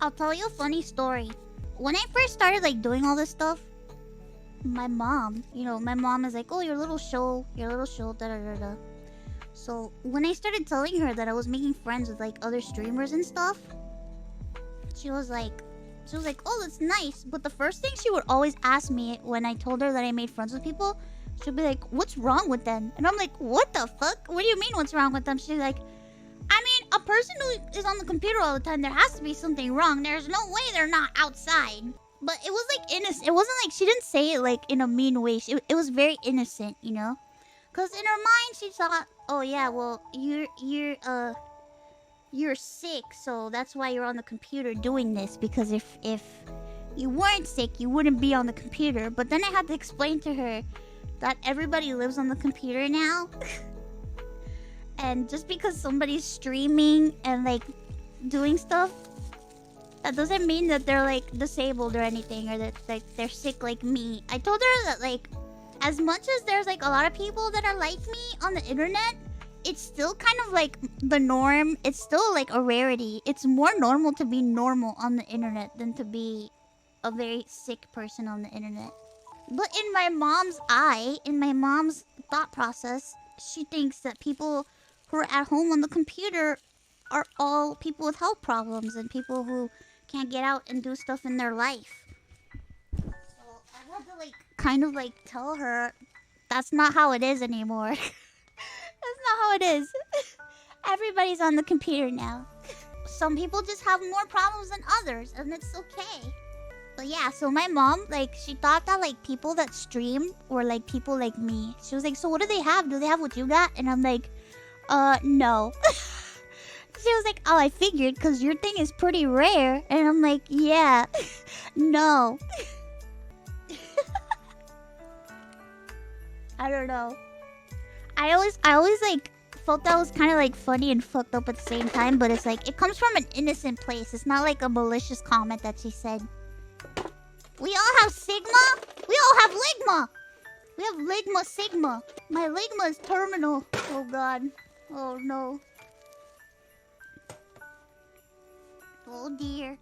I'll tell you a funny story. When I first started like doing all this stuff, my mom, my mom is like, "Oh, your little show, da da da da." So when I started telling her that I was making friends with like other streamers and stuff, she was like, "Oh, that's nice." But the first thing she would always ask me when I told her that I made friends with people, she'd be like, "What's wrong with them?" And I'm like, "What the fuck? What do you mean, what's wrong with them?" She's like, "I mean, a person who is on the computer all the time, there has to be something wrong. There's no way they're not outside." But it was like innocent. It wasn't like she didn't say it like in a mean way. It was very innocent, you know? Because in her mind, she thought, "Oh yeah, well, you're sick, so that's why you're on the computer doing this. Because if you weren't sick, you wouldn't be on the computer." But then I had to explain to her that everybody lives on the computer now. And just because somebody's streaming and like doing stuff, that doesn't mean that they're like disabled or anything, or that like they're sick like me. I told her that like, as much as there's like a lot of people that are like me on the internet, it's still kind of like the norm. It's still like a rarity. It's more normal to be normal on the internet than to be a very sick person on the internet. But in my mom's eye, in my mom's thought process, she thinks that people who are at home on the computer are all people with health problems and people who can't get out and do stuff in their life. So I had to like kind of like tell her that's not how it is anymore. That's not how it is. Everybody's on the computer now. Some people just have more problems than others, and it's okay. But yeah, so my mom, like, she thought that, like, people that stream were, like, people like me. She was like, "So what do they have? Do they have what you got?" And I'm like, no. She was like, "Oh, I figured, because your thing is pretty rare." And I'm like, "Yeah, no." I don't know. I always, like, felt that was kind of, like, funny and fucked up at the same time. But it's like, it comes from an innocent place. It's not, like, a malicious comment that she said. We all have Sigma. We all have Ligma. We have Ligma Sigma. My Ligma is terminal. Oh god. Oh no. Oh dear.